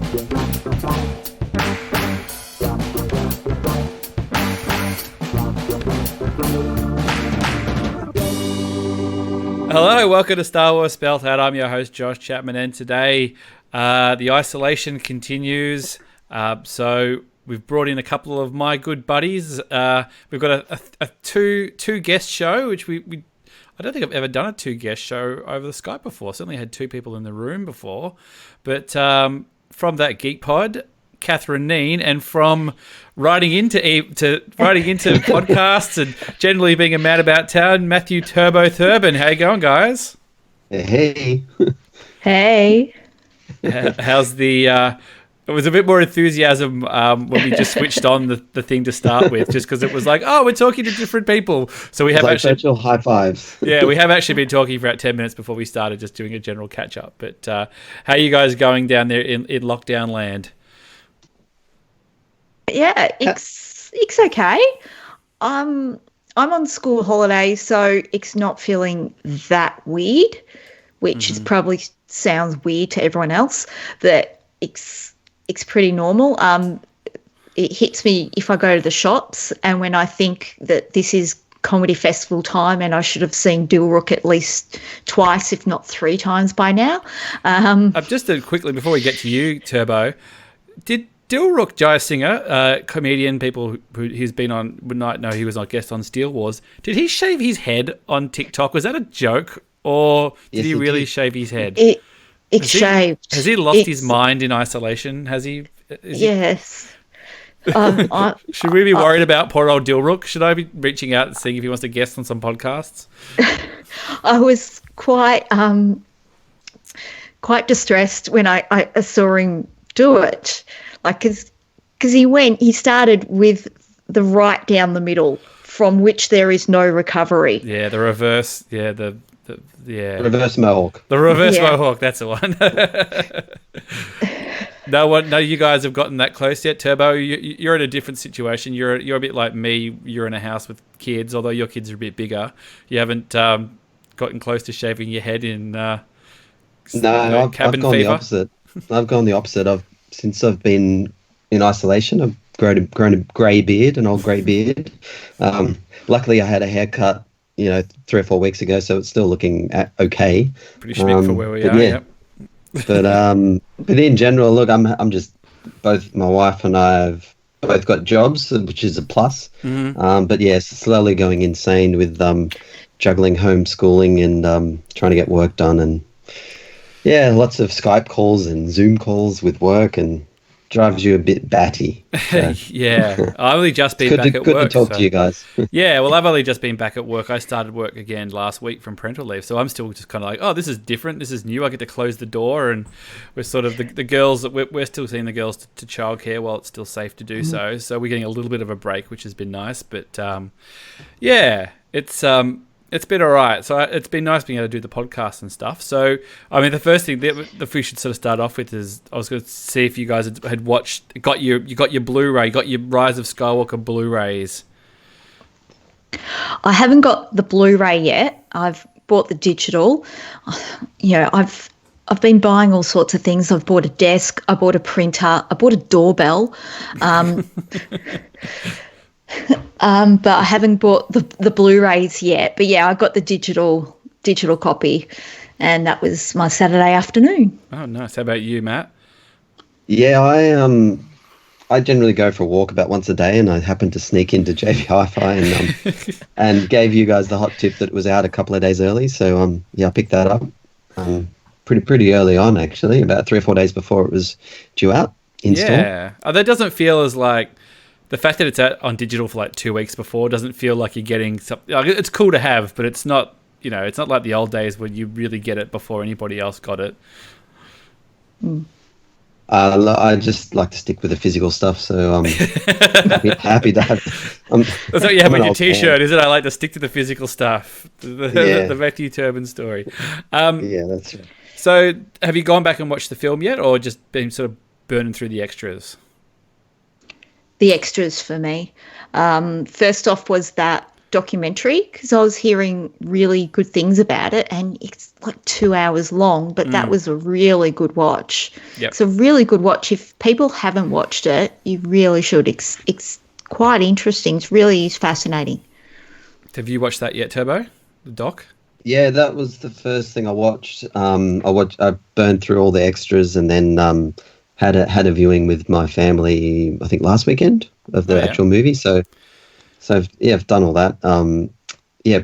Hello, welcome to Star Wars Spelt Out. I'm your host, Josh Chapman, and today the isolation continues. So we've brought in a couple of my good buddies. We've got a two guest show, which we I don't think I've ever done a two guest show over the Skype before. Certainly had two people in the room before, but from that Geek Pod, Catherine Kneen, and from writing into podcasts and generally being a man about town, Matthew Thurbon. How you going, guys? Hey. Hey. How's the? It was a bit more enthusiasm when we just switched on the thing to start with, just because it was like, oh, we're talking to different people. So we have like actually virtual high fives. Yeah, we have actually been talking for about 10 minutes before we started, just doing a general catch up. But how are you guys going down there in lockdown land? Yeah, it's okay. I'm on school holidays, so it's not feeling that weird, which is probably sounds weird to everyone else. That it's pretty normal. It hits me if I go to the shops, and when I think that this is comedy festival time and I should have seen Dilrook at least twice, if not three times by now. Just quickly before we get to you, Turbo, did Dilrook Jayasinger, comedian, people who's been on would not know he was a guest on Steel Wars. Did he shave his head on TikTok? Was that a joke, or did he really shave his head? It's shaved. Has he lost his mind in isolation? Has he? Yes. Should we be worried about poor old Dilrook? Should I be reaching out and seeing if he wants to guest on some podcasts? I was quite distressed when I saw him do it. Like, because he started with the right down the middle, from which there is no recovery. Yeah, the reverse. Yeah, Reverse mohawk. The reverse mohawk. That's the one. No, you guys have gotten that close yet, Turbo. You're in a different situation. You're a bit like me. You're in a house with kids, although your kids are a bit bigger. You haven't gotten close to shaving your head in. I've gone the opposite. I've gone the opposite. Since I've been in isolation, I've grown a grey beard, an old grey beard. Luckily, I had a haircut, 3 or 4 weeks ago, so it's still looking okay. Pretty schmick for where we are. Yeah. Yep. But in general, look, I'm just, both my wife and I have both got jobs, which is a plus. Mm-hmm. But yes, slowly going insane with juggling homeschooling and trying to get work done, and lots of Skype calls and Zoom calls with work, and drives you a bit batty. So. Yeah, I've only just been back at work. Good to talk to you guys. Yeah, well, I've only just been back at work. I started work again last week from parental leave, so I'm still just kind of like, oh, this is different. This is new. I get to close the door, and we're sort of the girls. We're still seeing the girls to childcare while it's still safe to do so. So we're getting a little bit of a break, which has been nice. But it's been all right. So it's been nice being able to do the podcast and stuff. So, I mean, the first thing that we should sort of start off with is I was going to see if you guys had got your Blu-ray, got your Rise of Skywalker Blu-rays. I haven't got the Blu-ray yet. I've bought the digital. I've been buying all sorts of things. I've bought a desk. I bought a printer. I bought a doorbell. But I haven't bought the Blu-rays yet. But yeah, I got the digital copy, and that was my Saturday afternoon. Oh, nice. How about you, Matt? Yeah, I generally go for a walk about once a day, and I happened to sneak into JV Hi-Fi and and gave you guys the hot tip that it was out a couple of days early. So I picked that up pretty early on, actually, about 3 or 4 days before it was due out in store. Yeah, that doesn't feel as like. The fact that it's out on digital for like 2 weeks before doesn't feel like you're getting something. Like, it's cool to have, but it's not. It's not like the old days when you really get it before anybody else got it. I just like to stick with the physical stuff, so I'm happy to have. That's what you have on your T-shirt, is it? I like to stick to the physical stuff. The Matthew Thurbon story. Yeah, that's right. So, have you gone back and watched the film yet, or just been sort of burning through the extras? The extras for me. First off was that documentary because I was hearing really good things about it, and it's like 2 hours long, but that was a really good watch. Yep. It's a really good watch. If people haven't watched it, you really should. It's quite interesting. It's really fascinating. Have you watched that yet, Turbo? The doc? Yeah, that was the first thing I watched. I burned through all the extras and then had a viewing with my family, I think last weekend, of the actual movie. So I've done all that.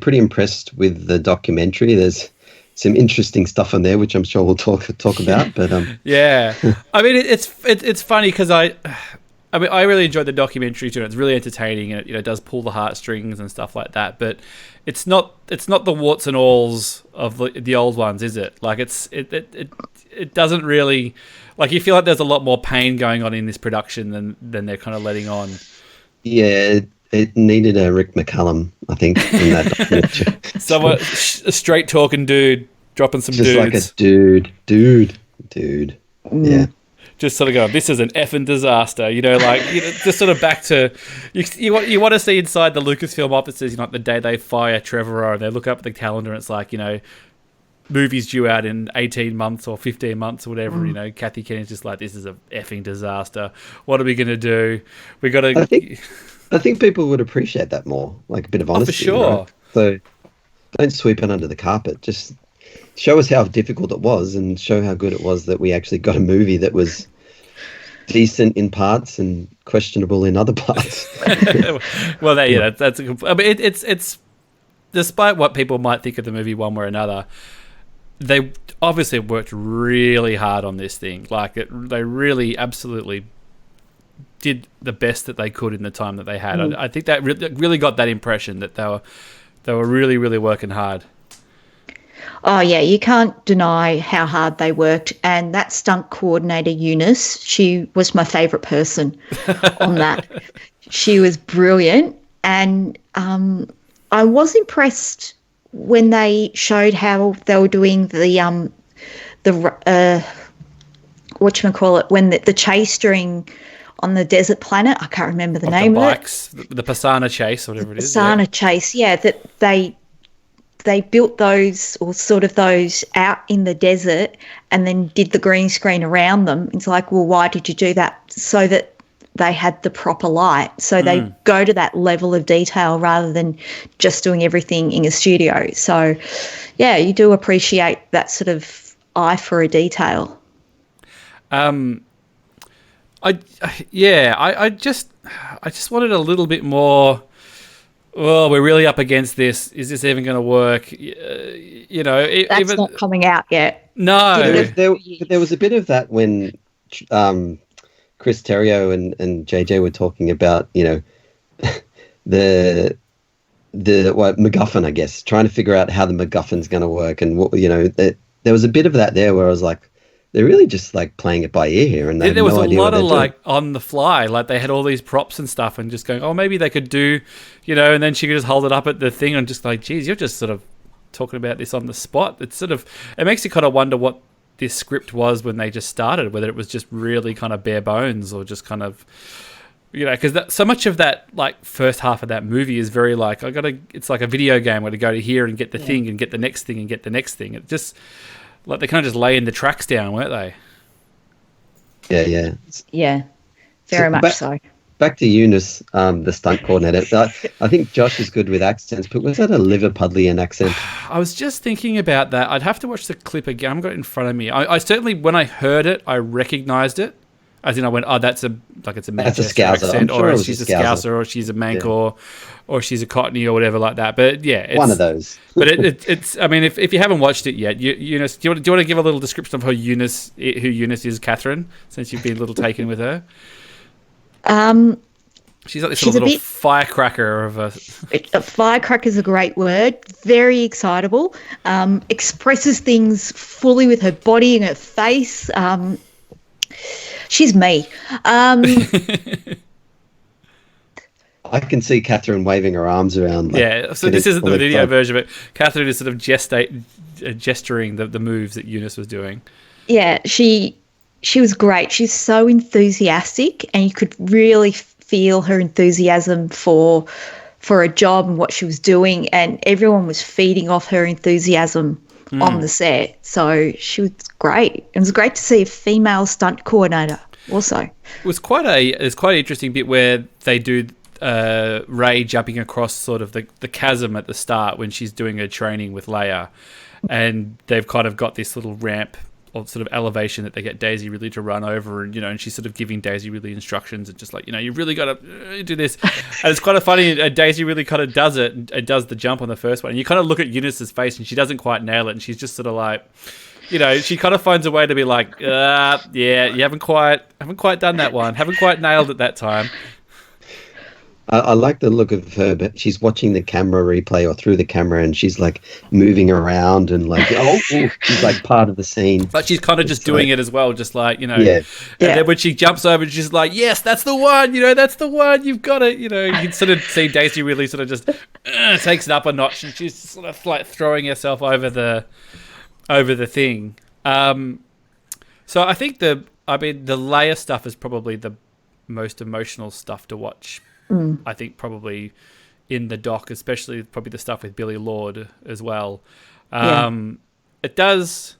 Pretty impressed with the documentary. There's some interesting stuff on there, which I'm sure we'll talk about. But yeah, I mean it's funny because I really enjoyed the documentary too. It's really entertaining, and it does pull the heartstrings and stuff like that. But it's not the warts and alls of the old ones, is it? Like it doesn't really, like, you feel like there's a lot more pain going on in this production than they're kind of letting on. Yeah, it needed a Rick McCallum, I think, in that documentary. Someone, a straight talking dude dropping some just dudes. Just like a dude. Yeah. Just sort of go, this is an effing disaster, just sort of back to, you want to see inside the Lucasfilm offices, the day they fire Trevorrow, and they look up at the calendar and it's like, movies due out in 18 months or 15 months or whatever, Kathy Kennedy's just like, this is a effing disaster. What are we going to do? We got to... I think people would appreciate that more, like a bit of honesty. For sure. Right? So don't sweep it under the carpet. Just show us how difficult it was and show how good it was that we actually got a movie that was decent in parts and questionable in other parts. Well, that's it's despite what people might think of the movie one way or another, they obviously worked really hard on this thing. Like they really absolutely did the best that they could in the time that they had. I think that really got that impression that they were really, really working hard. Oh, yeah, you can't deny how hard they worked. And that stunt coordinator, Eunice, she was my favourite person on that. She was brilliant. And I was impressed when they showed how they were doing the whatchamacallit, when the chase during... on the desert planet, I can't remember the name of it. The Pasana chase, whatever it is. Pasana chase, yeah, that they built those, or sort of those, out in the desert and then did the green screen around them. It's like, well, why did you do that? So that they had the proper light. So they go to that level of detail rather than just doing everything in a studio. So, yeah, you do appreciate that sort of eye for a detail. I just wanted a little bit more. Well, we're really up against this. Is this even going to work? That's not coming out yet. No, there was a bit of that when Chris Terrio and JJ were talking about the MacGuffin, I guess, trying to figure out how the MacGuffin's going to work, and what there was a bit of that there where I was like, they're really just like playing it by ear here, and there was a lot of like on the fly, like they had all these props and stuff, and just going, oh, maybe they could do, and then she could just hold it up at the thing and just like, geez, you're just sort of talking about this on the spot. It's sort of, it makes you kind of wonder what this script was when they just started, whether it was just really kind of bare bones or just kind of, because so much of that like first half of that movie is very like, it's like a video game where to go to here and get the thing and get the next thing and get the next thing. It just, like, they kind of just laying the tracks down, weren't they? Yeah. Yeah, very much so. Back to Eunice, the stunt coordinator. I think Josh is good with accents, but was that a Liverpudlian accent? I was just thinking about that. I'd have to watch the clip again. I've got it in front of me. I certainly, when I heard it, I recognised it. As in, I went, oh, it's a Manchester accent, or she's a Scouser, or she's a Manc, or she's a Cockney, or whatever like that. But yeah, it's one of those. But it's. I mean, if you haven't watched it yet, Eunice, do you want to give a little description of who Eunice is, Catherine? Since you've been a little taken with her. She's like this sort of little firecracker of a. A firecracker is a great word. Very excitable. Expresses things fully with her body and her face. She's me. I can see Catherine waving her arms around. Like, so this isn't the video version, but Catherine is sort of gesturing the moves that Eunice was doing. Yeah, she was great. She's so enthusiastic, and you could really feel her enthusiasm for for a job and what she was doing, and everyone was feeding off her enthusiasm on the set. So she was great. It was great to see a female stunt coordinator also. It was quite an interesting bit where they do Rey jumping across sort of the chasm at the start when she's doing her training with Leia, and they've kind of got this little ramp or sort of elevation that they get Daisy Ridley to run over, and and she's sort of giving Daisy Ridley instructions and just like, you really got to do this. And it's kind of funny, Daisy really kind of does it, and does the jump on the first one, and you kind of look at Eunice's face and she doesn't quite nail it, and she's just sort of like, she kind of finds a way to be like, yeah, you haven't quite done that one, haven't quite nailed it that time. I like the look of her, but she's watching the camera replay or through the camera, and she's like moving around and like, she's like part of the scene. But she's kind of just doing it as well, just like, Yeah. And then when she jumps over, she's like, yes, that's the one, that's the one, you've got it, you can sort of see Daisy really sort of just takes it up a notch, and she's sort of like throwing herself over the thing. So I think the Leia stuff is probably the most emotional stuff to watch. I think probably in the doc, especially probably the stuff with Billy Lord as well. It does.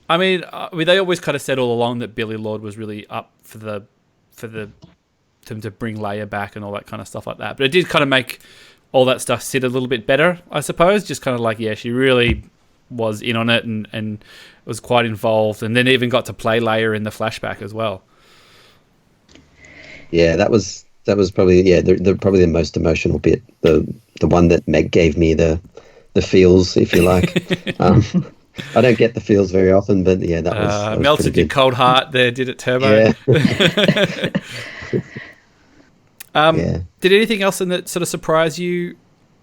I mean, they always kind of said all along that Billy Lord was really up for them to bring Leia back and all that kind of stuff like that. But it did kind of make all that stuff sit a little bit better, I suppose. Just kind of like, she really was in on it and was quite involved, and then even got to play Leia in the flashback as well. Yeah, that was probably the probably the most emotional bit. The one that Meg gave me the feels, if you like. I don't get the feels very often, but that was melted your cold heart there, did it, Turbo? Yeah. Did anything else in that sort of surprise you,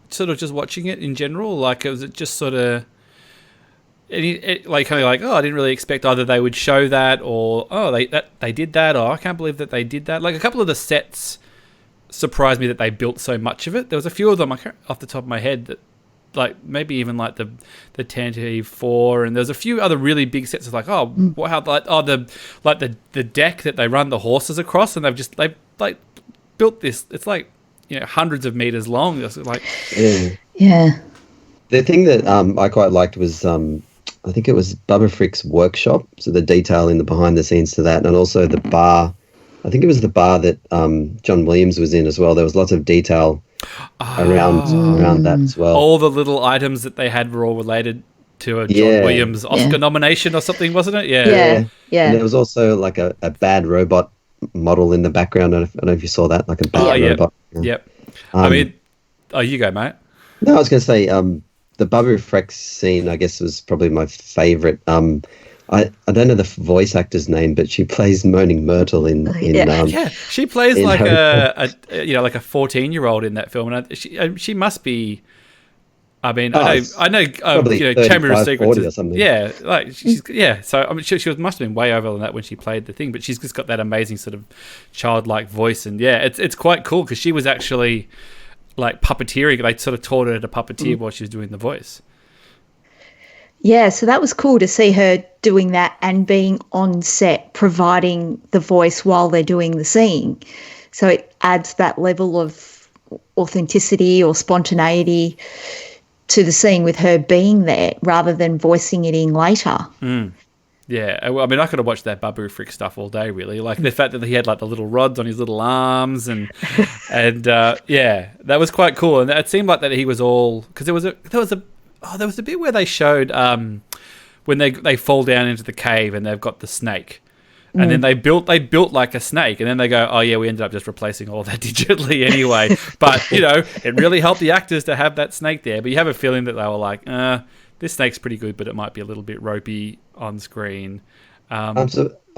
sort of just watching it in general? Like, was it just sort of I didn't really expect either they would show that, or they did that, or I can't believe that they did that. Like, a couple of the sets surprised me that they built so much of it. There was a few of them off the top of my head that, like, maybe even like the Tantive 4, and there's a few other really big sets of like, the deck that they run the horses across, and they've built this. It's like, hundreds of meters long. It's like, yeah. The thing that I quite liked was I think it was Bubba Frick's workshop, so the detail in the behind the scenes to that, and also the bar. I think it was the bar that John Williams was in as well. There was lots of detail around that as well. All the little items that they had were all related to a John Williams Oscar nomination or something, wasn't it? Yeah. And there was also like a bad robot model in the background. I don't know if you saw that, like a bad robot. Yep. You go, mate. No, I was going to say the Bubba Frick scene, I guess, was probably my favourite. I don't know the voice actor's name, but she plays Moaning Myrtle in she plays like a 14-year-old in that film, and she must be. I mean, I know, Chamber of Secrets or something. Yeah, like So I mean, she must have been way over than that when she played the thing, but she's just got that amazing sort of childlike voice, and it's quite cool because she was actually like puppeteering. They sort of taught her to puppeteer while she was doing the voice. Yeah, so that was cool to see her doing that and being on set, providing the voice while they're doing the scene. So it adds that level of authenticity or spontaneity to the scene with her being there rather than voicing it in later. Yeah, I mean, I could have watched that Babu Frick stuff all day, really. Like the fact that he had like the little rods on his little arms, and that was quite cool. And it seemed like that he was all, because there was a bit where they showed when they fall down into the cave and they've got the snake, and then they built like a snake, and then they go, we ended up just replacing all that digitally anyway. But it really helped the actors to have that snake there. But you have a feeling that they were like, this snake's pretty good, but it might be a little bit ropey on screen. I'm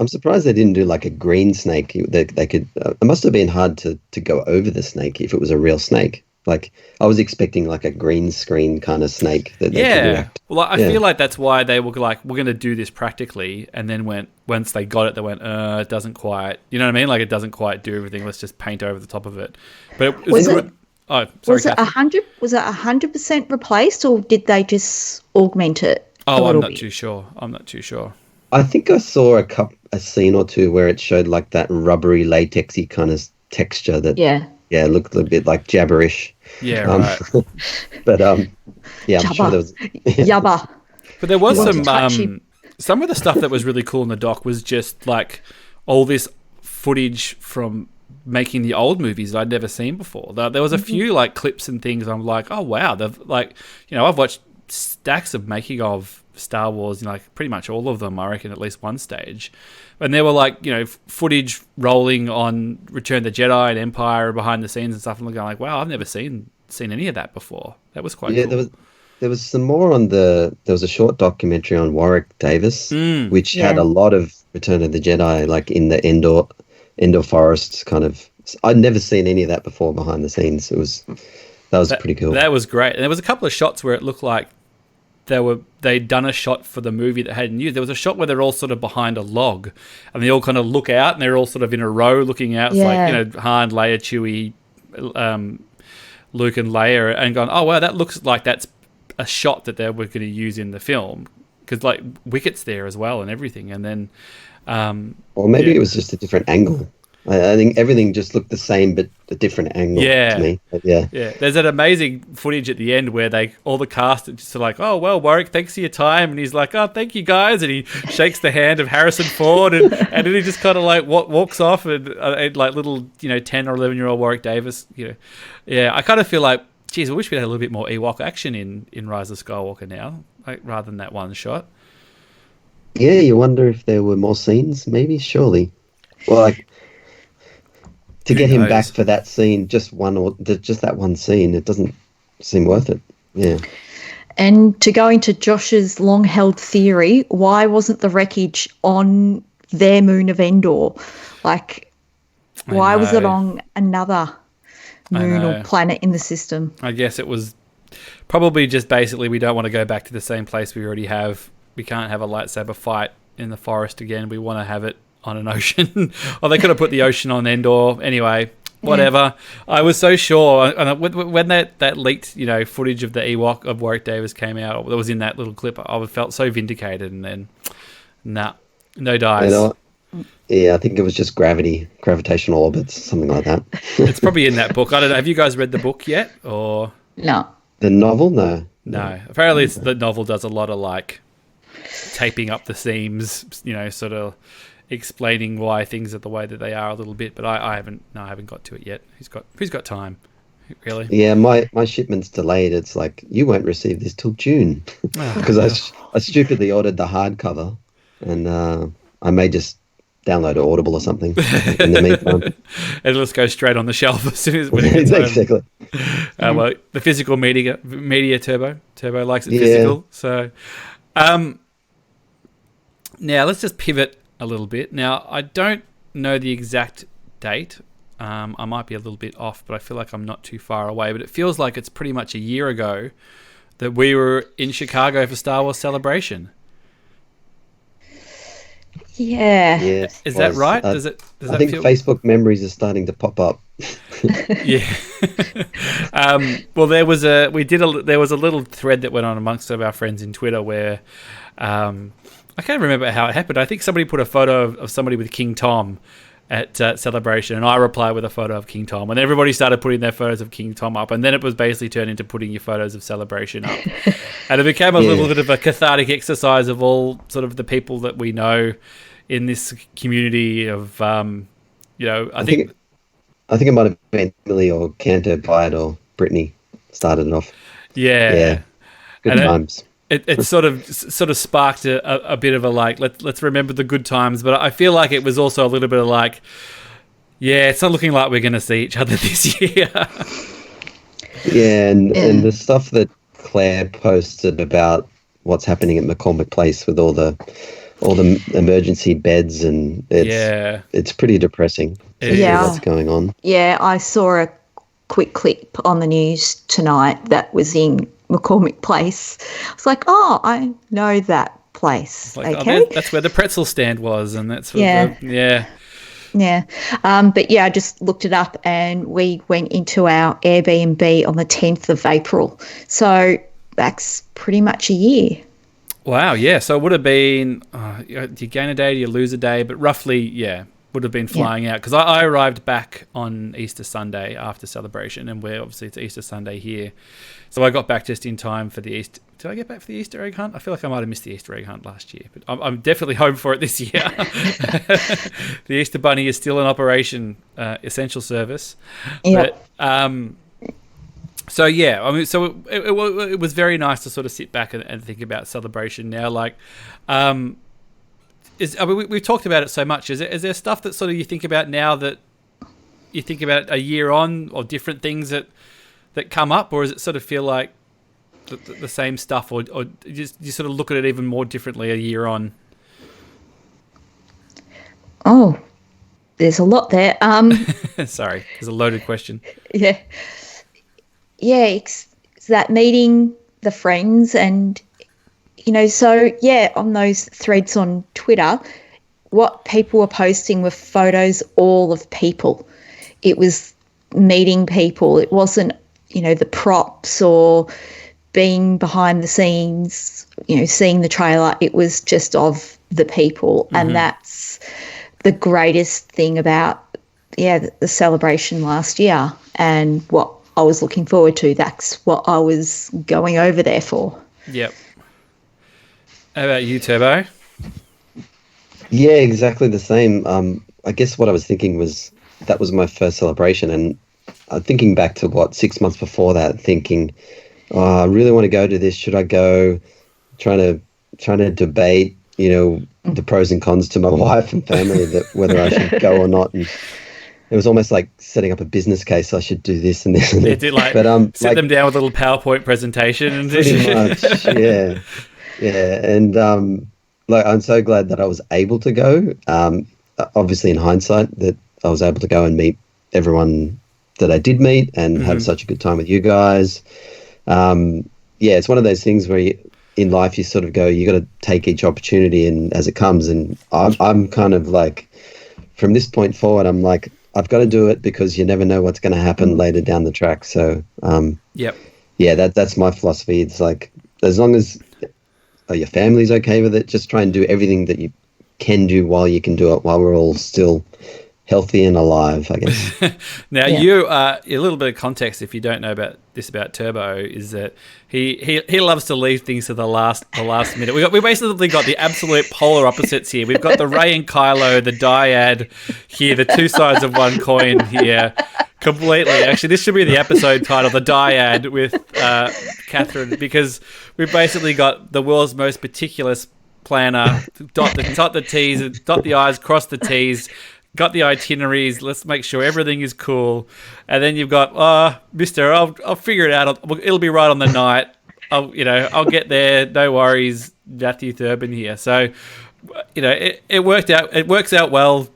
surprised they didn't do like a green snake. They could. It must have been hard to go over the snake if it was a real snake. Like, I was expecting like a green screen kind of snake that they could react. Well, I feel like that's why they were like, we're going to do this practically, and then once they got it, they went, it doesn't quite, you know what I mean? Like, it doesn't quite do everything. Let's just paint over the top of it. But was it 100% replaced, or did they just augment it? I'm not too sure. I think I saw a scene or two where it showed like that rubbery latexy kind of texture that yeah, it looked a bit like jabberish. Yeah, right. But yeah, I'm sure there was Yabba. But there was You want to touch some of the stuff that was really cool in the doc was just like all this footage from making the old movies that I'd never seen before. There was a few like clips and things. I'm like, oh wow, they've like, I've watched stacks of making of Star Wars, like pretty much all of them, I reckon, at least one stage. And there were like, footage rolling on Return of the Jedi and Empire behind the scenes and stuff. And I'm going like, wow, I've never seen any of that before. That was quite cool. There was some more on there was a short documentary on Warwick Davis, which had a lot of Return of the Jedi, like in the Endor forests kind of. I'd never seen any of that before behind the scenes. That was pretty cool. That was great. And there was a couple of shots where it looked like they'd done a shot for the movie that hadn't used. There was a shot where they're all sort of behind a log and they all kind of look out and they're all sort of in a row looking out. It's like, Han, Leia, Chewie, Luke and Leia, and going, oh wow, that looks like that's a shot that they were going to use in the film, because like Wicket's there as well and everything. And then or maybe it was just a different angle. I think everything just looked the same, but a different angle to me. But yeah. There's that amazing footage at the end where all the cast are just like, oh, well, Warwick, thanks for your time. And he's like, oh, thank you, guys. And he shakes the hand of Harrison Ford. And then he just kind of like walks off and like little, 10 or 11-year-old Warwick Davis. Yeah, I kind of feel like, geez, I wish we had a little bit more Ewok action in Rise of Skywalker now, like, rather than that one shot. Yeah, you wonder if there were more scenes, maybe, surely. Well, like, to get him back for that scene, just that one scene, it doesn't seem worth it. Yeah. And to go into Josh's long-held theory, why wasn't the wreckage on their moon of Endor? Like, why was it on another moon or planet in the system? I guess it was probably just basically we don't want to go back to the same place we already have. We can't have a lightsaber fight in the forest again. We want to have it on an ocean. Or they could have put the ocean on Endor. Anyway, whatever. I was so sure. And when that leaked, footage of the Ewok of Warwick Davis came out, that was in that little clip, I felt so vindicated. And then, no dice. Yeah, I think it was just gravitational orbits, something like that. It's probably in that book. I don't know. Have you guys read the book yet? Or no. The novel? No. Apparently the novel does a lot of like taping up the seams, sort of explaining why things are the way that they are a little bit, but I haven't got to it yet. Who's got time, really? Yeah, my shipment's delayed. It's like, you won't receive this till June, because I stupidly ordered the hardcover, and I may just download Audible or something in the meantime. It'll just go straight on the shelf as soon as when it gets exactly. Well, the physical media Turbo likes it physical. So now let's just pivot a little bit. Now, I don't know the exact date. I might be a little bit off, but I feel like I'm not too far away. But it feels like it's pretty much a year ago that we were in Chicago for Star Wars Celebration. Yeah. Is that right? I think Facebook memories are starting to pop up. Yeah. Well, there was a little thread that went on amongst of our friends in Twitter where I can't remember how it happened. I think somebody put a photo of somebody with King Tom at Celebration, and I replied with a photo of King Tom, and everybody started putting their photos of King Tom up, and then it was basically turned into putting your photos of Celebration up. And it became a little bit of a cathartic exercise of all sort of the people that we know in this community of, I think it might have been Emily or Cantor, Dyad or Brittany started it off. Yeah. Good times. It sort of sparked a bit of a like, let's remember the good times, but I feel like it was also a little bit of like, yeah, it's not looking like we're going to see each other this year. Yeah, and the stuff that Claire posted about what's happening at McCormick Place with all the emergency beds, and it's pretty depressing. What's going on? Yeah, I saw a quick clip on the news tonight that was in McCormick Place. I was like, oh, I know that place. Like, okay, that's where the pretzel stand was, and that's But I just looked it up, and we went into our Airbnb on the 10th of April. So that's pretty much a year. Wow, yeah. So it would have been, do you gain a day, do you lose a day? But roughly, yeah, would have been flying out because I arrived back on Easter Sunday after celebration, and it's Easter Sunday here, so I got back just in time for the Easter. Did I get back for the Easter egg hunt? I feel like I might have missed the Easter egg hunt last year, but I'm definitely home for it this year. The Easter Bunny is still in operation, essential service. Yep. But, so yeah, I mean, so it was very nice to sort of sit back and think about celebration now. Like, we've talked about it so much. Is there stuff that sort of you think about now that you think about a year on, or different things that come up, or does it sort of feel like the same stuff, or you sort of look at it even more differently a year on? Oh, there's a lot there. Sorry, it's a loaded question. Yeah. Yeah, it's that meeting the friends and, so, on those threads on Twitter, what people were posting were photos all of people. It was meeting people. It wasn't, the props or being behind the scenes, seeing the trailer. It was just of the people. Mm-hmm. And that's the greatest thing about, the celebration last year and what I was looking forward to. That's what I was going over there for. Yep. How about you, Turbo? Yeah, exactly the same. I guess what I was thinking was that was my first celebration, and thinking back to 6 months before that, thinking, I really want to go to this. Should I go? Trying to debate, the pros and cons to my wife and family that whether I should go or not. And it was almost like setting up a business case. I should do this and this and that. But sit them down with a little PowerPoint presentation. And pretty much, yeah. And I'm so glad that I was able to go. Obviously, in hindsight, that I was able to go and meet everyone that I did meet and have such a good time with you guys. It's one of those things where in life you sort of go, you got to take each opportunity and as it comes. And I'm kind of like, from this point forward, I'm like, I've got to do it because you never know what's going to happen later down the track. So, that's my philosophy. It's like, as long as your family's okay with it, just try and do everything that you can do while you can do it, while we're all still healthy and alive, I guess. Now, you a little bit of context, if you don't know about Turbo, is that he loves to leave things to the last minute. We basically got the absolute polar opposites here. We've got the Ray and Kylo, the Dyad here, the two sides of one coin here. Completely. Actually, this should be the episode title, The Dyad, with Catherine, because we've basically got the world's most meticulous planner. Dot the T's, dot the I's, cross the T's. Got the itineraries. Let's make sure everything is cool. And then you've got, Mister, I'll figure it out. It'll be right on the night. I'll get there. No worries. Matthew Thurbon here. So, it worked out. It works out well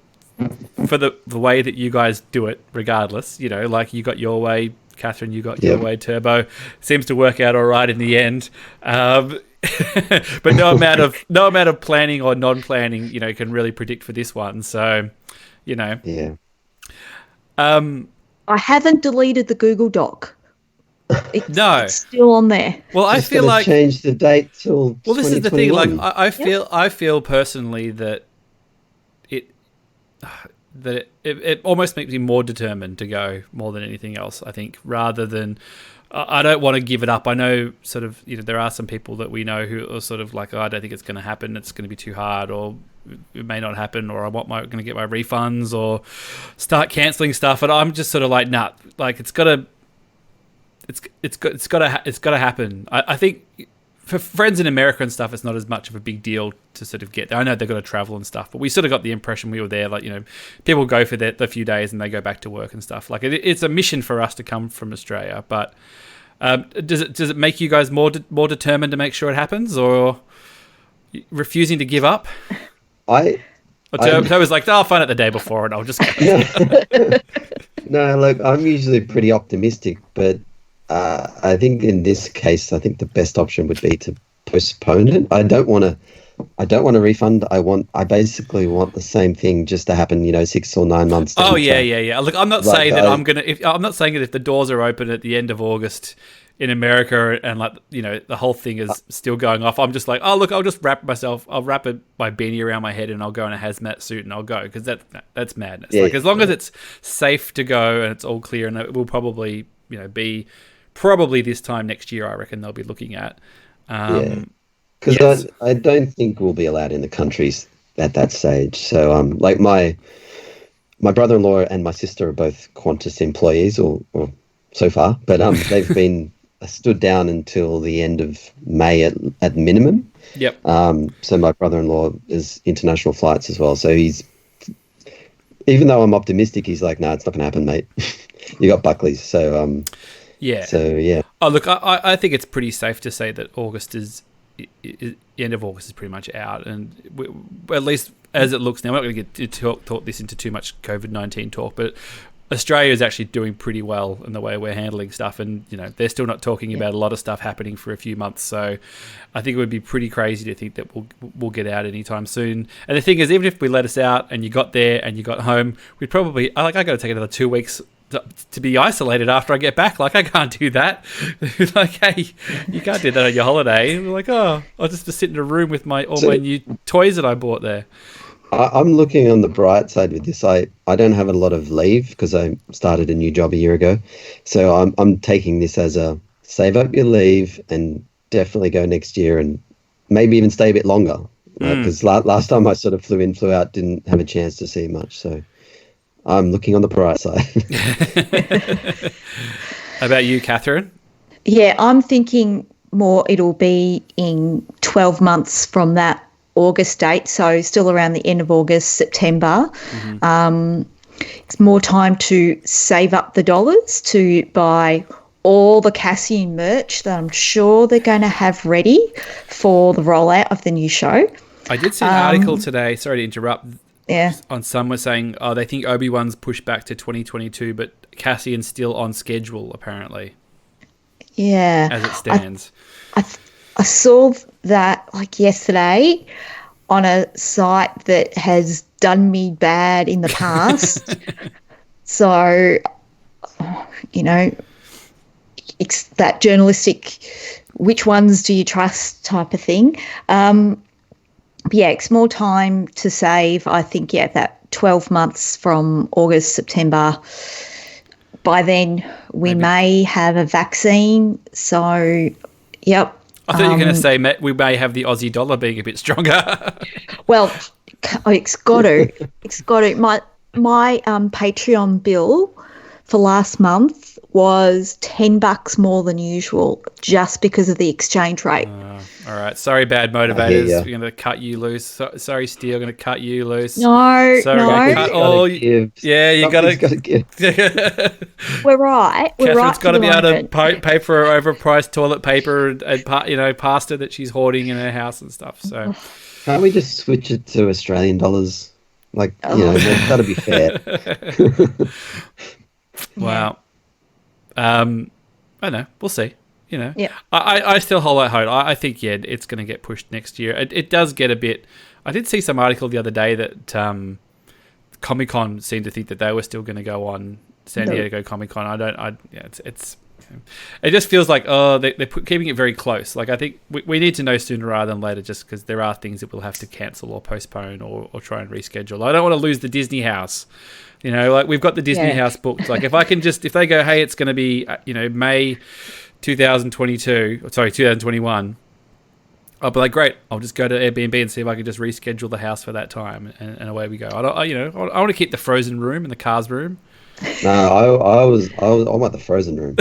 for the way that you guys do it, regardless. Like you got your way, Catherine. You got your way, Turbo. Seems to work out all right in the end. But no amount of planning or non-planning, can really predict for this one. So. Yeah. I haven't deleted the Google Doc. It's still on there. Well, I feel like change the date till. Well, this is the thing. Like, I feel personally that it almost makes me more determined to go more than anything else. I think rather than. I don't want to give it up. I know sort of, there are some people that we know who are sort of like, I don't think it's going to happen. It's going to be too hard, or it may not happen, or going to get my refunds, or start cancelling stuff. And I'm just sort of like, nah, like it's got to happen. I think for friends in America and stuff, it's not as much of a big deal to sort of get there. I know they've got to travel and stuff, but we sort of got the impression we were there. Like, people go for the few days and they go back to work and stuff. Like it's a mission for us to come from Australia, but does it make you guys more determined to make sure it happens, or refusing to give up? I was like, I'll find it the day before and I'll just go. No, look, I'm usually pretty optimistic, but I think in this case, I think the best option would be to postpone it. I don't want a refund. I basically want the same thing just to happen, 6 or 9 months. Oh yeah. Look, I'm not saying that I'm not saying that if the doors are open at the end of August, in America and like, you know, the whole thing is still going off, I'm just like, oh look, I'll just I'll wrap my beanie around my head and I'll go in a hazmat suit and I'll go, because that's madness. Yeah, like as long as it's safe to go and it's all clear, and it will probably, you know, be probably this time next year, I reckon they'll be looking at. Because Yes. I don't think we'll be allowed in the countries at that stage. So like my brother-in-law and my sister are both Qantas employees, or so far, but they've been stood down until the end of May at minimum. Yep. So my brother-in-law is international flights as well. So he's, even though I'm optimistic, he's like, no, it's not going to happen, mate. You got Buckley's. So Yeah. So yeah. Oh, look, I think it's pretty safe to say that August is the end of August is pretty much out, and at least as it looks now, we're not going to get to talk this into too much COVID-19 talk, but Australia is actually doing pretty well in the way we're handling stuff, and you know they're still not talking about a lot of stuff happening for a few months. So I think it would be pretty crazy to think that we'll get out anytime soon. And the thing is, even if we let us out and you got there and you got home, we'd probably I got to take another 2 weeks to be isolated after I get back. Like, I can't do that. Like, hey, you can't do that on your holiday. And we're like, oh, I'll just sit in a room with my new toys that I bought there. I'm looking on the bright side with this. I don't have a lot of leave because I started a new job a year ago. So I'm taking this as a save up your leave and definitely go next year, and maybe even stay a bit longer. Because last time I sort of flew in, flew out, didn't have a chance to see much. So I'm looking on the bright side. How about you, Catherine? Yeah, I'm thinking more it'll be in 12 months from that August date, so still around the end of August, September. It's more time to save up the dollars to buy all the Cassian merch that I'm sure they're going to have ready for the rollout of the new show. I did see an article today, sorry to interrupt, Yeah. on someone saying, oh, they think Obi-Wan's pushed back to 2022, but Cassian's still on schedule, apparently. Yeah. As it stands. I saw that like yesterday on a site that has done me bad in the past. So, you know, it's that journalistic, which ones do you trust type of thing. But yeah, it's more time to save. I think, yeah, that 12 months from August, September. By then, we may have a vaccine. So, yep. I thought you were going to say we may have the Aussie dollar being a bit stronger. Well, it's got to. It's got to. My Patreon bill for last month was $10 more than usual, just because of the exchange rate. All right. Sorry, bad motivators. We're going to cut you loose. Sorry, Steel. Going to cut you loose. No, Sorry, no. cut all. Yeah, you got to give. We're right. We're Catherine's right. got to be able to moment. pay for her overpriced toilet paper and pasta that she's hoarding in her house and stuff. So Can't we just switch it to Australian dollars? Like, you know, that'd be fair. wow. I don't know. We'll see. You know, Yeah. I still hold out hope. I think, yeah, it's going to get pushed next year. It does get a bit. I did see some article the other day that Comic-Con seemed to think that they were still going to go on San Diego Comic-Con. It just feels like they're keeping it very close. Like, I think we need to know sooner rather than later, just because there are things that we'll have to cancel or postpone or try and reschedule. I don't want to lose the Disney house. You know, like, we've got the Disney house booked. Like, if they go, hey, it's going to be May 2021. I'll be like, great. I'll just go to Airbnb and see if I can just reschedule the house for that time, and away we go. I want to keep the frozen room and the Cars room. No, I want the frozen room.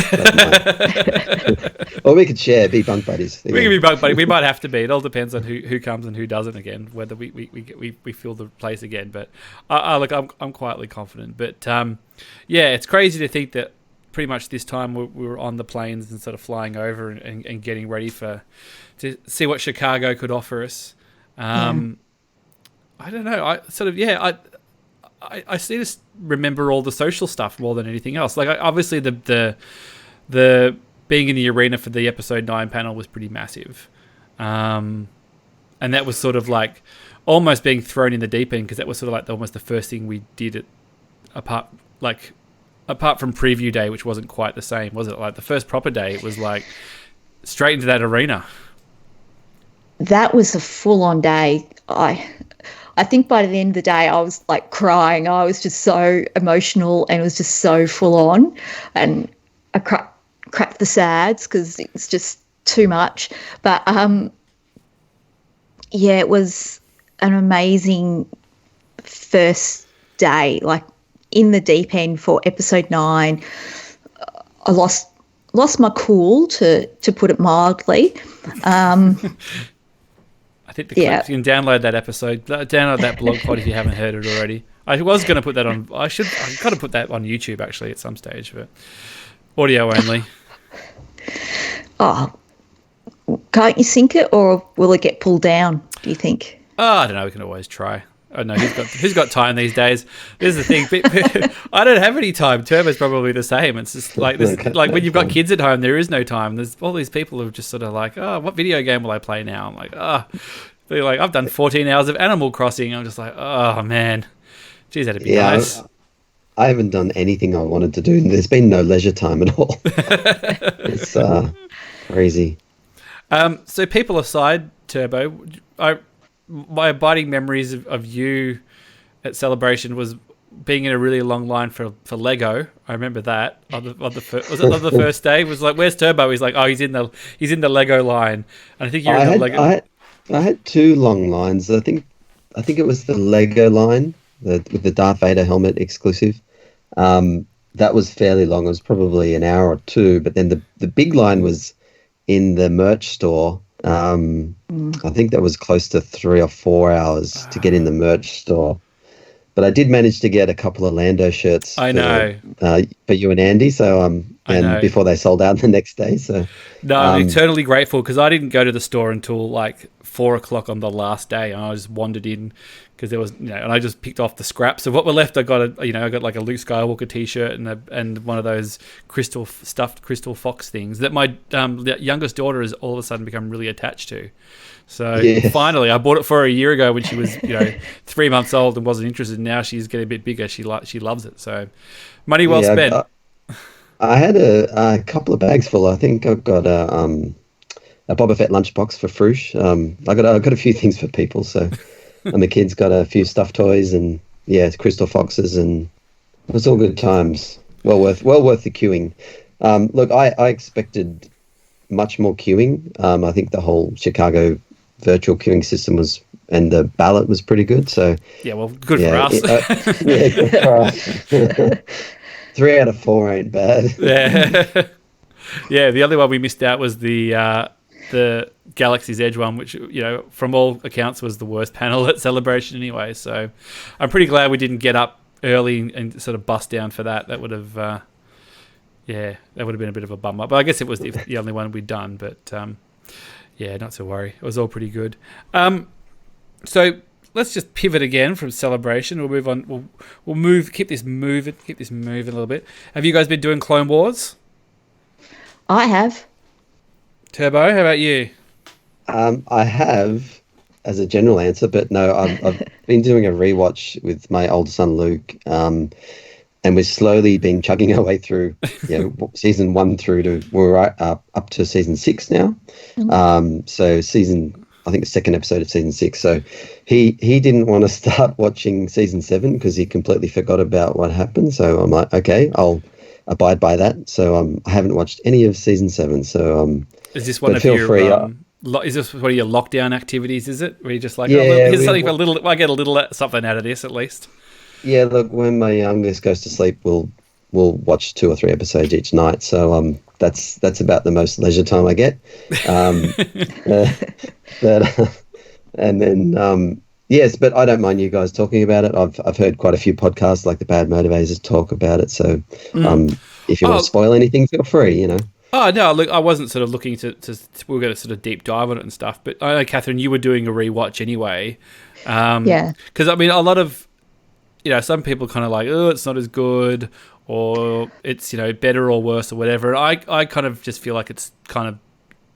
Or we could share, be bunk buddies. We can be bunk buddies. We might have to be. It all depends on who comes and who doesn't again, whether we fill the place again. But look, I'm quietly confident. But yeah, it's crazy to think that pretty much this time we were on the planes instead of flying over and getting ready to see what Chicago could offer us. I don't know. I seem to remember all the social stuff more than anything else. Like, obviously the being in the arena for the episode 9 panel was pretty massive, and that was sort of like almost being thrown in the deep end, because that was sort of like almost the first thing we did apart from preview day, which wasn't quite the same, was it? Like the first proper day, it was like straight into that arena. That was a full-on day. I think by the end of the day, I was like crying. I was just so emotional and it was just so full on. And I cracked the sads because it's just too much. But yeah, it was an amazing first day, like in the deep end for episode 9. I lost my cool, to put it mildly. I think you can download that episode, download that blog pod if you haven't heard it already. I was going to put that on. I've got to put that on YouTube actually at some stage, but audio only. Oh, can't you sync it, or will it get pulled down, do you think? Oh, I don't know. We can always try. I don't know who's got time these days. This is the thing. I don't have any time. Turbo's probably the same. It's just like this, like when you've got kids at home, there is no time. There's all these people who are just sort of like, oh, what video game will I play now? I'm like, they're like, I've done 14 hours of Animal Crossing. I'm just like, oh man, geez, that'd be nice. I haven't done anything I wanted to do. There's been no leisure time at all. It's crazy. So people aside, Turbo, my abiding memories of you at Celebration was being in a really long line for Lego. I remember that on the first day. It was like, where's Turbo? He's like, oh, he's in the Lego line. And I think you're in the Lego. I had 2 long lines. I think it was the Lego line, with the Darth Vader helmet exclusive. That was fairly long. It was probably an hour or 2. But then the big line was in the merch store. I think that was close to 3 or 4 hours to get in the merch store. But I did manage to get a couple of Lando shirts. I know. For you and Andy. So before they sold out the next day. So no, I'm eternally grateful because I didn't go to the store until like 4 o'clock on the last day, and I just wandered in because there was, and I just picked off the scraps of what were left. I got like a Luke Skywalker T-shirt and one of those stuffed crystal fox things that my youngest daughter has all of a sudden become really attached to. So finally, I bought it for her a year ago when she was 3 months old and wasn't interested. Now she's getting a bit bigger. She loves it. So money well spent. I had a couple of bags full. I think I've got a Boba Fett lunchbox for Frush. I got a few things for people. So, and the kids got a few stuffed toys and crystal foxes, and it was all good times. Well worth the queuing. Look, I expected much more queuing. I think the whole Chicago virtual queuing system and the ballot was pretty good. So good for us. Good for us. 3 out of 4 ain't bad. The only one we missed out was the Galaxy's Edge one, which from all accounts was the worst panel at Celebration anyway. So I'm pretty glad we didn't get up early and sort of bust down for that. That would have that would have been a bit of a bum up. But I guess it was the only one we'd done. But not to worry, it was all pretty good. So let's just pivot again from Celebration. We'll move on. We'll keep this moving a little bit. Have you guys been doing Clone Wars? I have. Turbo, how about you? I have, as a general answer, but no, I've been doing a rewatch with my older son Luke, and we're slowly been chugging our way through, season 1 through to we're up to season 6 now. So I think the second episode of season 6. So he didn't want to start watching season 7 because he completely forgot about what happened. So I'm like, okay, I'll abide by that. So I haven't watched any of season 7. So is this one of your is this one of your lockdown activities? Is it where you just like, here's something for a little? I get a little something out of this at least. Yeah, look, when my youngest goes to sleep, we'll watch 2 or 3 episodes each night. So that's about the most leisure time I get. And then yes, but I don't mind you guys talking about it. I've heard quite a few podcasts like the Bad Motivators talk about it. So if you want to spoil anything, feel free. Oh no! Look, I wasn't sort of looking to. We were going to sort of deep dive on it and stuff. But I know, Catherine, you were doing a rewatch anyway. Because I mean, a lot of some people kind of like, oh, it's not as good, or it's better or worse or whatever. And I kind of just feel like it's kind of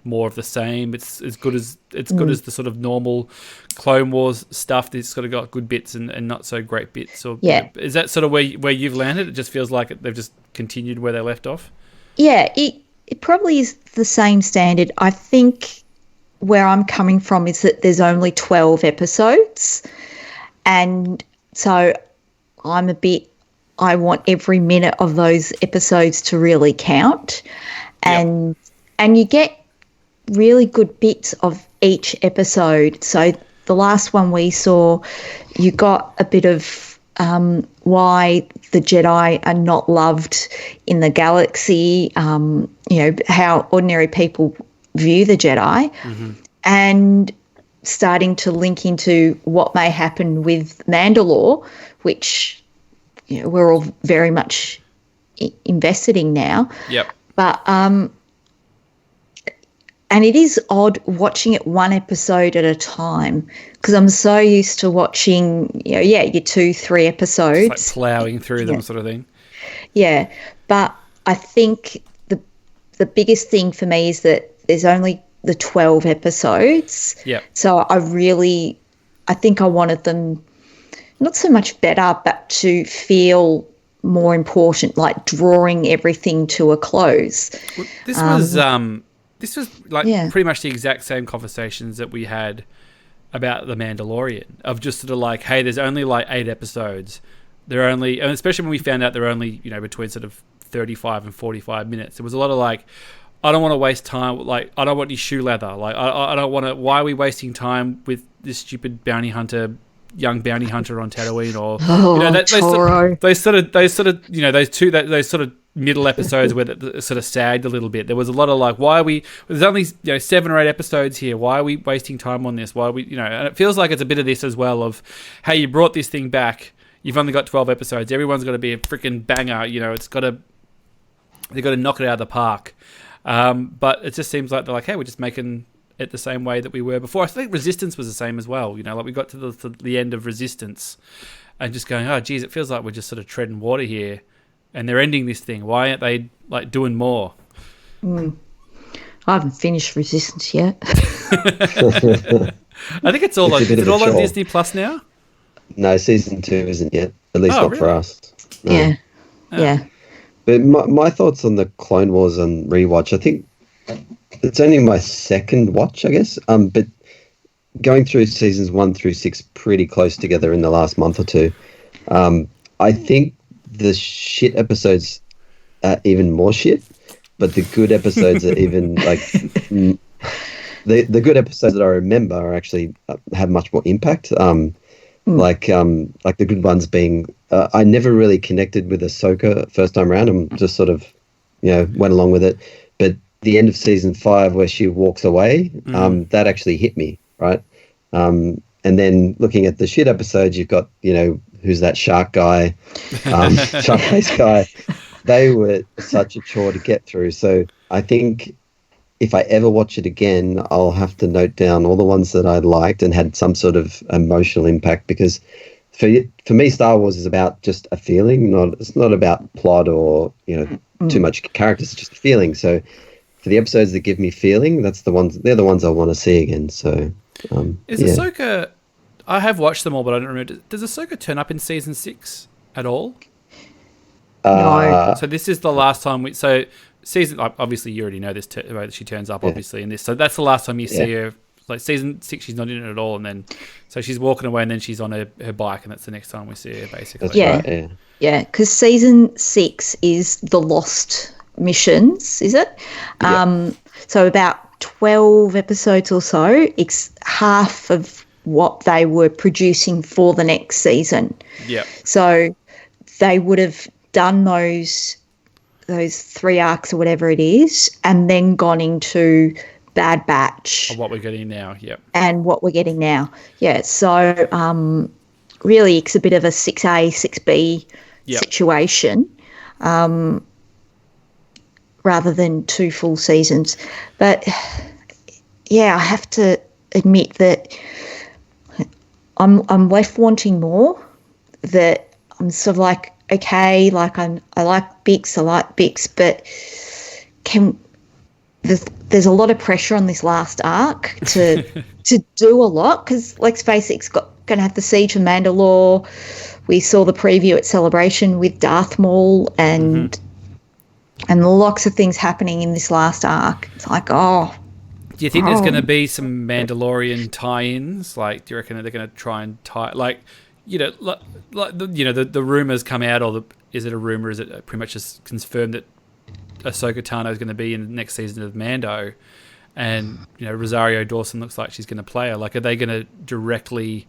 more of the same? It's as good as good as the sort of normal Clone Wars stuff. That's sort of got good bits and not so great bits. Or is that sort of where you've landed? It just feels like they've just continued where they left off. Yeah, it probably is the same standard. I think where I'm coming from is that there's only 12 episodes, and so I want every minute of those episodes to really count, and you get really good bits of each episode. So the last one we saw, you got a bit of why the Jedi are not loved in the galaxy, how ordinary people view the Jedi, and starting to link into what may happen with Mandalore, which we're all very much invested in now. Yep. But and it is odd watching it one episode at a time, because I'm so used to watching, your 2-3 episodes. It's like ploughing through them sort of thing. Yeah. But I think the biggest thing for me is that there's only the 12 episodes. Yeah. So I think I wanted them not so much better, but to feel more important, like drawing everything to a close. Well, this was like pretty much the exact same conversations that we had about The Mandalorian, of just sort of like, hey, there's only like 8 episodes. They're only, and especially when we found out they're only, between sort of 35 and 45 minutes. There was a lot of like, I don't want to waste time. Like, I don't want any shoe leather. Like, I don't want to, why are we wasting time with this stupid young bounty hunter on Tatooine, or those sort of middle episodes where it sort of sagged a little bit. There was a lot of like, why are we? There's only 7 or 8 episodes here. Why are we wasting time on this? Why are we? And it feels like it's a bit of this as well. Of, hey, you brought this thing back. You've only got 12 episodes. Everyone's got to be a freaking banger. They've got to knock it out of the park. But it just seems like they're like, hey, we're just making it the same way that we were before. I think Resistance was the same as well. Like we got to the end of Resistance and just going, oh, geez, it feels like we're just sort of treading water here, and they're ending this thing. Why aren't they like doing more? I haven't finished Resistance yet. I think it's all on Disney Plus now. No, season 2 isn't yet. At least not for us. No. Yeah. But my thoughts on the Clone Wars and rewatch, I think it's only my second watch, I guess. But going through seasons 1 through 6 pretty close together in the last month or two, I think the shit episodes are even more shit, but the good episodes are even like the good episodes that I remember are actually have much more impact. Like the good ones being, I never really connected with Ahsoka first time around. I'm just sort of, went along with it. But the end of season 5 where she walks away, that actually hit me, right? And then looking at the shit episodes, you've got, who's that shark guy, shark face guy. They were such a chore to get through. So I think if I ever watch it again, I'll have to note down all the ones that I liked and had some sort of emotional impact, because for me, Star Wars is about just a feeling. It's not about plot or, too much characters. It's just a feeling. So for the episodes that give me feeling, they're the ones I want to see again. So is Ahsoka? I have watched them all, but I don't remember. Does Ahsoka turn up in season 6 at all? No. So this is the last time season. Obviously, you already know this. She turns up obviously in this. So that's the last time you see her. Like season 6, she's not in it at all, and then so she's walking away, and then she's on her bike, and that's the next time we see her, basically. That's right. Yeah. Because season 6 is the Lost missions, is it? So about 12 episodes or so. It's half of what they were producing for the next season. Yeah. So they would have done those 3 arcs or whatever it is, and then gone into Bad Batch. Of what we're getting now, yep. And what we're getting now. Yeah, so really it's a bit of a 6A, 6B situation rather than 2 full seasons. But, yeah, I have to admit that I'm left wanting more, that I'm sort of like, okay, like I like Bix, but there's a lot of pressure on this last arc to do a lot, because let's face it, it's going to have the Siege of Mandalore. We saw the preview at Celebration with Darth Maul and lots of things happening in this last arc. It's like, oh. Do you think there's going to be some Mandalorian tie-ins? Like, do you reckon they're going to try and tie, like, the rumors come out, or is it a rumor? Is it pretty much just confirmed that Ahsoka Tano is going to be in the next season of Mando, and Rosario Dawson looks like she's going to play her? Like, are they going to directly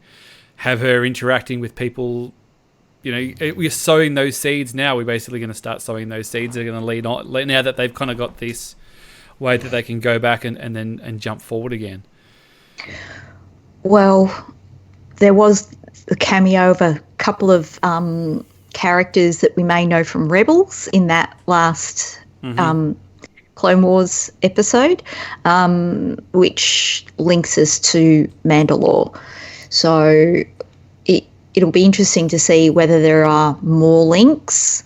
have her interacting with people? We're sowing those seeds now. We're basically going to start sowing those seeds. They're going to lead on now that they've kind of got this way that they can go back and jump forward again. Well, there was a cameo of a couple of characters that we may know from Rebels in that last Clone Wars episode, which links us to Mandalore. So it'll be interesting to see whether there are more links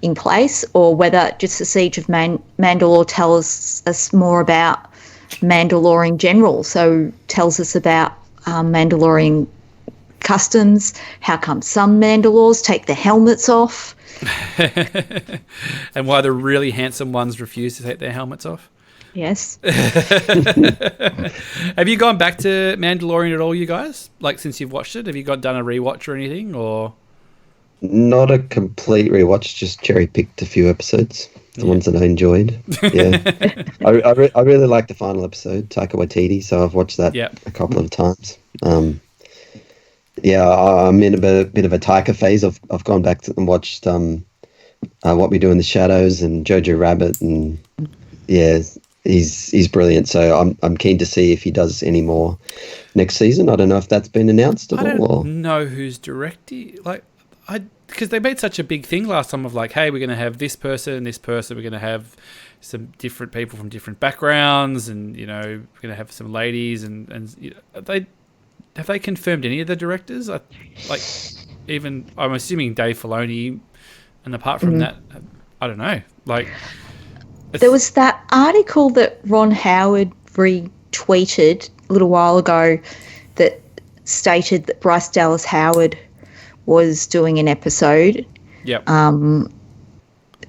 in place, or whether just the Siege of Mandalore tells us more about Mandalore in general. So tells us about Mandalorian customs, how come some Mandalores take their helmets off. And why the really handsome ones refuse to take their helmets off. Yes. Have you gone back to Mandalorian at all, you guys? Like, since you've watched it? Have you done a rewatch or anything, or...? Not a complete rewatch, just cherry-picked a few episodes, the ones that I enjoyed. Yeah. I really liked the final episode, Taika Waititi, so I've watched that a couple of times. I'm in a bit of a Taika phase. I've gone back and watched What We Do in the Shadows and Jojo Rabbit, and he's brilliant. So I'm keen to see if he does any more next season. I don't know if that's been announced at all. I don't know who's directing. Because they made such a big thing last time of like, hey, we're going to have this person, we're going to have some different people from different backgrounds, and we're going to have some ladies, and have they confirmed any of the directors? I'm assuming Dave Filoni, and apart from that, I don't know. Like, there was that article that Ron Howard retweeted a little while ago that stated that Bryce Dallas Howard was doing an episode. Yep.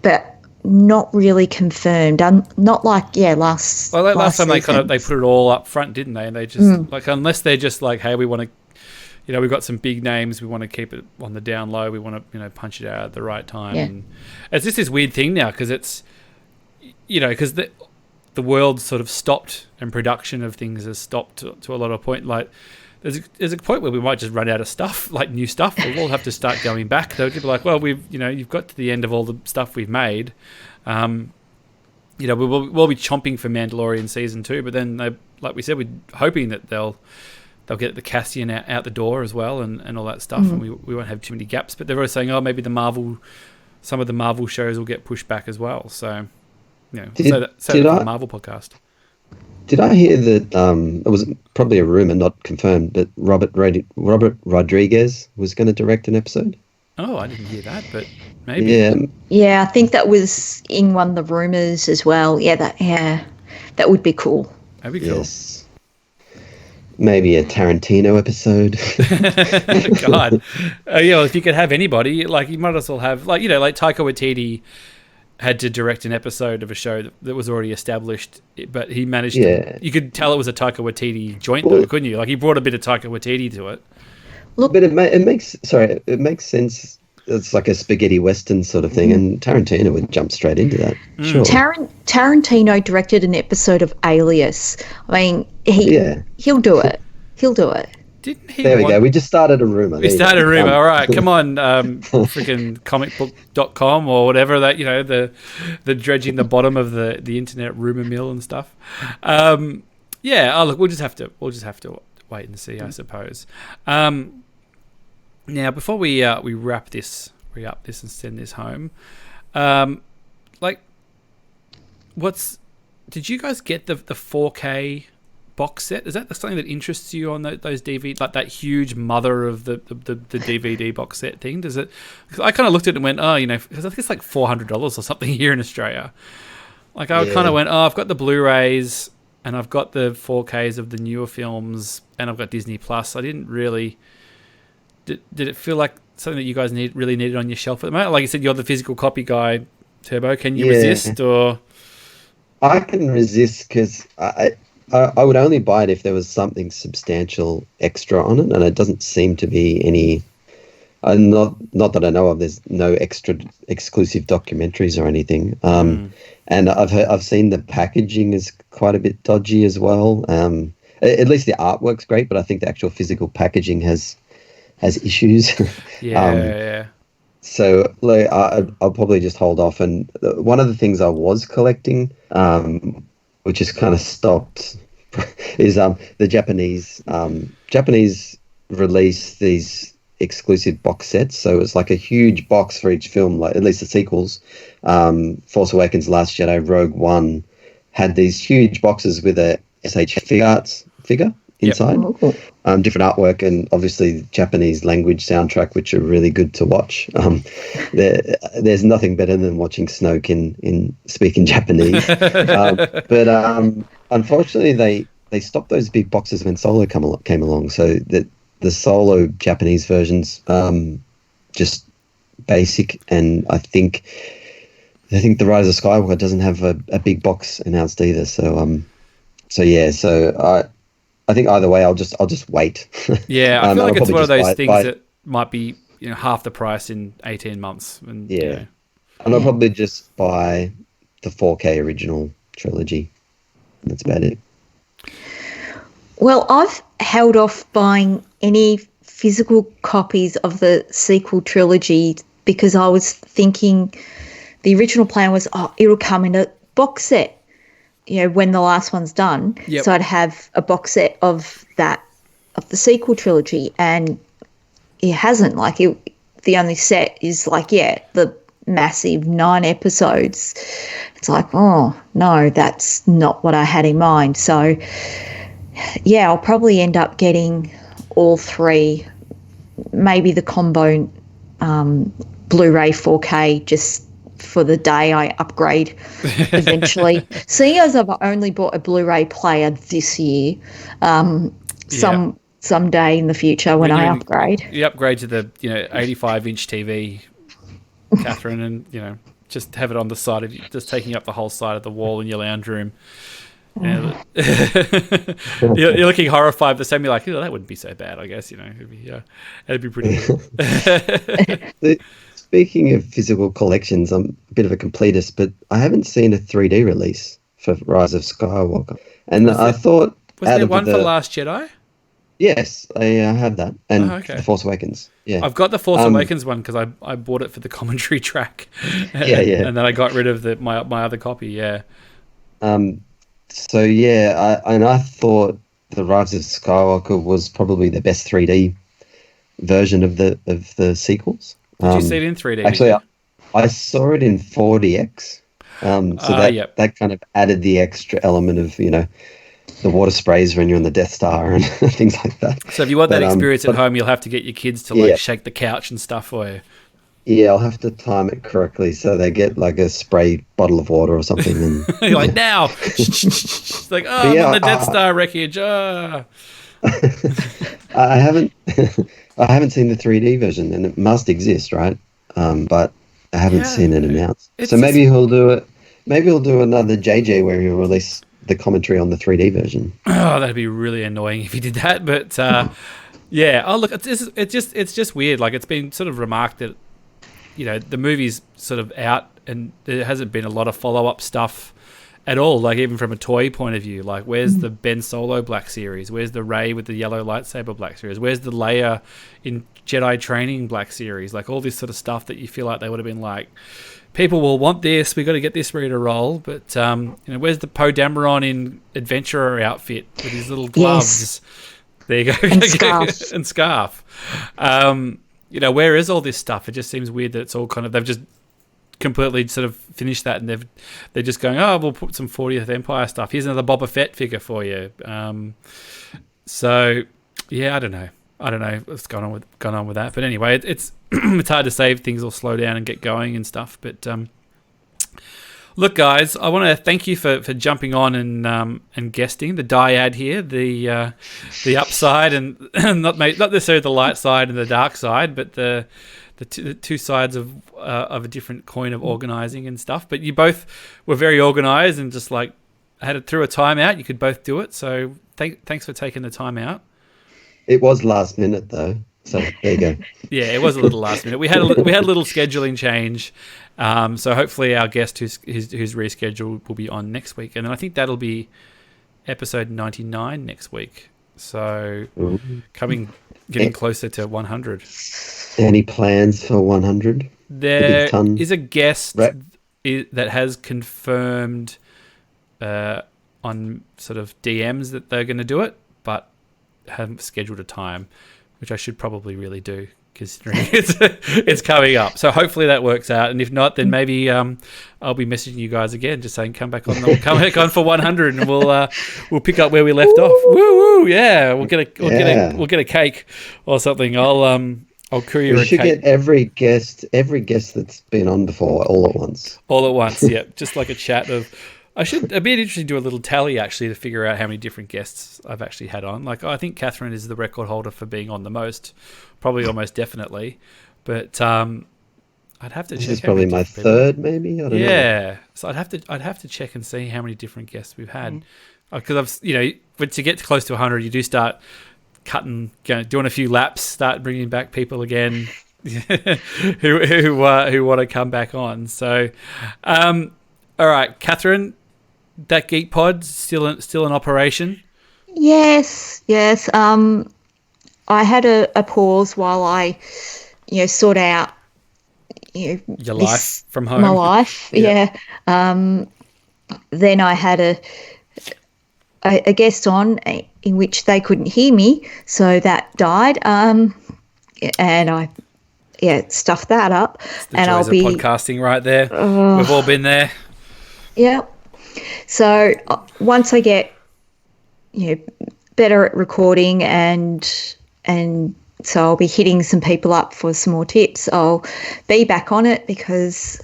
But not really confirmed. Not like last. Well, last time season. they put it all up front, didn't they? And they just unless they're just like, hey, we want to, we've got some big names, we want to keep it on the down low, we want to punch it out at the right time. Yeah. And it's just this weird thing now, because it's because the world sort of stopped, and production of things has stopped to a lot of point. Like, there's a point where we might just run out of stuff, like new stuff. We'll all have to start going back. They'll be like, well, you've got to the end of all the stuff we've made. We'll be chomping for Mandalorian season 2, but then like we said, we're hoping that they'll get the Cassian out the door as well, and all that stuff, and we won't have too many gaps. But they're always saying, oh, maybe some of the Marvel shows will get pushed back as well. So, say that for the Marvel podcast. Did I hear that it was probably a rumor, not confirmed, but Robert Rodriguez was going to direct an episode? Oh, I didn't hear that, but maybe. Yeah, I think that was in one of the rumors as well. That would be cool. That'd be cool. Yes. Maybe a Tarantino episode. God. If you could have anybody, like, you might as well have, like Taika Waititi had to direct an episode of a show that was already established, but he managed to... You could tell it was a Taika Waititi joint, though, couldn't you? Like, he brought a bit of Taika Waititi to it. Look, but it makes sense. It's like a spaghetti western sort of thing, and Tarantino would jump straight into that. Sure. Tarantino directed an episode of Alias. I mean, he'll do it. He'll do it. Didn't he? There we go. We just started a rumor. We started a rumor. All right, come on, freaking comicbook.com or whatever that, the dredging the bottom of the internet rumor mill and stuff. Look, we'll just have to wait and see, I suppose. Now, before we wrap this and send this home, did you guys get the 4K box set? Is that something that interests you on those DVD, like that huge mother of the DVD box set thing? Does it? Cause I kind of looked at it and went, because I think it's like $400 or something here in Australia. Like I kind of went, I've got the Blu-rays and I've got the 4Ks of the newer films and I've got Disney Plus. I didn't really. Did it feel like something that you guys really needed on your shelf at the moment? Like you said, you're the physical copy guy, Turbo. Can you resist or? I can resist because I would only buy it if there was something substantial extra on it, and it doesn't seem to be any. Not that I know of. There's no extra exclusive documentaries or anything. And I've seen the packaging is quite a bit dodgy as well. At least the artwork's great, but I think the actual physical packaging has issues. Yeah. So like, I'll probably just hold off. And one of the things I was collecting, which has kind of stopped, is the Japanese release these exclusive box sets. So it's like a huge box for each film, like at least the sequels. Force Awakens, Last Jedi, Rogue One had these huge boxes with a SH figure inside. Different artwork and obviously Japanese language soundtrack, which are really good to watch. There's nothing better than watching Snoke in speaking Japanese. But unfortunately, they stopped those big boxes when Solo came along. So that the Solo Japanese versions just basic, and I think the Rise of Skywalker doesn't have a big box announced either. So I think either way, I'll just wait. Yeah, I feel like it's one of those things that might be half the price in 18 months. And, and I'll probably just buy the 4K original trilogy. That's about it. Well, I've held off buying any physical copies of the sequel trilogy because I was thinking the original plan was, it'll come in a box set. When the last one's done. Yep. So I'd have a box set of the sequel trilogy, and it hasn't. Like, the only set is the massive 9 episodes. It's like, oh, no, that's not what I had in mind. So, yeah, I'll probably end up getting all 3, maybe the combo Blu-ray 4K just for the day I upgrade eventually. Seeing as I've only bought a Blu-ray player this year, someday in the future when I upgrade. You upgrade to the 85-inch TV, Catherine, and just have it on the side of you, just taking up the whole side of the wall in your lounge room. You're looking horrified, but same like, that wouldn't be so bad, I guess. It'd be pretty good. Speaking of physical collections, I'm a bit of a completist, but I haven't seen a 3D release for Rise of Skywalker. And I thought... Was there one for Last Jedi? Yes, I have that. And The Force Awakens. Yeah, I've got the Force Awakens one because I bought it for the commentary track. And then I got rid of my other copy, yeah. I thought the Rise of Skywalker was probably the best 3D version of the sequels. Did you see it in 3D? Actually, I saw it in 4DX. That kind of added the extra element of, the water sprays when you're on the Death Star and things like that. So if you want that experience at home, you'll have to get your kids to shake the couch and stuff for you. Yeah, I'll have to time it correctly so they get like a spray bottle of water or something. And you're like, now! It's like, I'm on the Death Star wreckage. I haven't seen the 3D version, and it must exist, right? But I haven't seen it announced. So maybe he'll do it. Maybe he'll do another JJ where he'll release the commentary on the 3D version. Oh, that'd be really annoying if he did that. But Oh, look, it's just weird. Like, it's been sort of remarked that the movie's sort of out, and there hasn't been a lot of follow-up stuff at all, like even from a toy point of view. Like, where's the Ben Solo Black Series? Where's the Rey with the yellow lightsaber Black Series? Where's the Leia in Jedi Training Black Series? Like, all this sort of stuff that you feel like they would have been like, people will want this, we got to get this ready to roll. But, where's the Poe Dameron in Adventurer outfit with his little gloves? Yes. There you go. And scarf. And scarf. Where is all this stuff? It just seems weird that it's all kind of, they've just completely sort of finished that, and they're just going, we'll put some 40th Empire stuff. Here's another Boba Fett figure for you. I don't know what's going on with that. But anyway, it's it's hard to say if things will slow down and get going and stuff. But Look, guys, I want to thank you for jumping on and guesting the Dyad here, the upside and not necessarily the light side and the dark side, but the two sides of a different coin of organising and stuff. But you both were very organised and just like had it through a timeout. You could both do it. So thanks for taking the time out. It was last minute though, so there you go. Yeah, it was a little last minute. We had a little scheduling change. So hopefully our guest who's rescheduled will be on next week, and then I think that'll be episode 99 next week. So getting closer to 100. Any plans for 100? There is a guest that has confirmed on sort of DMs that they're going to do it, but haven't scheduled a time, which I should probably really do considering it's coming up. So hopefully that works out, and if not, then maybe I'll be messaging you guys again, just saying come back on for 100, and we'll pick up where we left off. Woo woo! Yeah, we'll get a cake or something. I'll crew you a cake. We should get every guest that's been on before all at once. All at once, yeah. Just like a chat of. It'd be interesting to do a little tally actually to figure out how many different guests I've actually had on. Like I think Catherine is the record holder for being on the most, probably almost definitely. But I'd have to check. This is probably my third, maybe. I don't know. Yeah, so I'd have to check and see how many different guests we've had, because but to get close to 100, you do start cutting, doing a few laps, start bringing back people again who want to come back on. So, all right, Catherine. That Geek Pod still in operation? Yes. I had a pause while I, sort out, your life from home. My life, yeah. Then I had a guest on in which they couldn't hear me, so that died. And I, stuffed that up. It's the joys of podcasting right there. We've all been there. Yeah. So once I get, better at recording and so I'll be hitting some people up for some more tips, I'll be back on it because,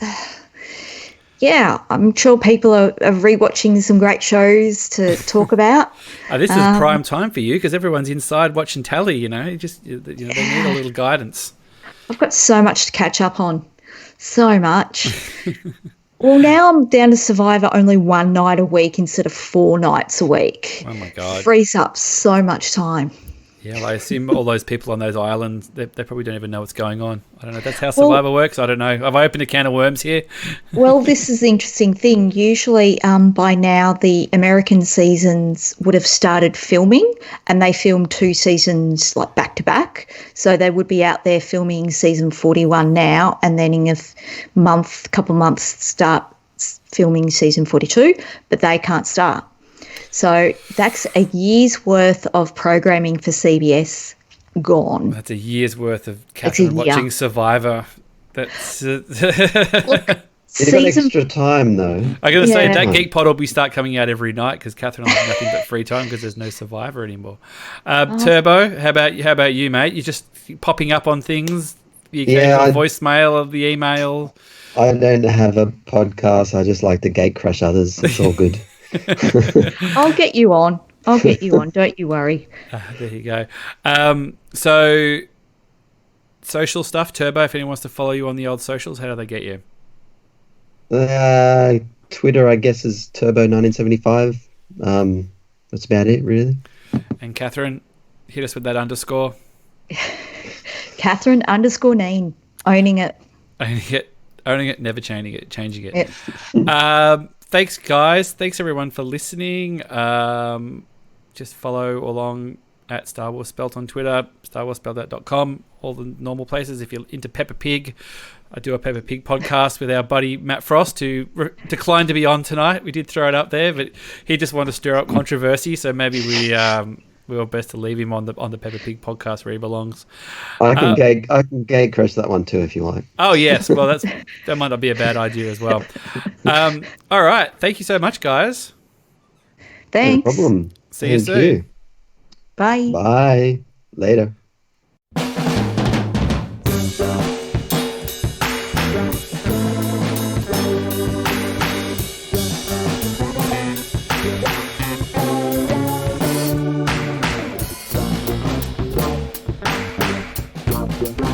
I'm sure people are rewatching some great shows to talk about. This is prime time for you because everyone's inside watching tally, they need a little guidance. I've got so much to catch up on. So much. Well, now I'm down to Survivor only one night a week instead of 4 nights a week. Oh, my God. Frees up so much time. Yeah, well, I assume all those people on those islands, they probably don't even know what's going on. I don't know. That's how Survivor works. I don't know. Have I opened a can of worms here? Well, this is the interesting thing. Usually by now the American seasons would have started filming, and they filmed 2 seasons like back to back. So they would be out there filming season 41 now, and then in a couple months start filming season 42, but they can't start. So that's a year's worth of programming for CBS gone. That's a year's worth of Catherine watching Survivor. That's Look, you've got extra time though. I got to say that Geek Pod will start coming out every night because Catherine will have nothing but free time because there's no Survivor anymore. Turbo, how about you, mate? You're just popping up on things. The occasional voicemail of the email. I don't have a podcast. I just like to gate crush others. It's all good. I'll get you on. Don't you worry. There you go. So, social stuff, Turbo, if anyone wants to follow you on the old socials, how do they get you? Twitter, I guess, is Turbo1975. That's about it, really. And Catherine, hit us with that underscore. Catherine _Kneen. Owning it, never changing it. Yeah. Thanks, guys. Thanks, everyone, for listening. Just follow along at Star Wars Spelt on Twitter, StarWarsSpelt.com, all the normal places. If you're into Peppa Pig, I do a Peppa Pig podcast with our buddy Matt Frost, who declined to be on tonight. We did throw it up there, but he just wanted to stir up controversy, so maybe we were best to leave him on the Peppa Pig podcast where he belongs. I can gate crush that one too if you like. Oh yes, well that might not be a bad idea as well. All right, thank you so much, guys. Thanks. No problem. See you soon. Bye. Bye. Later. Bye.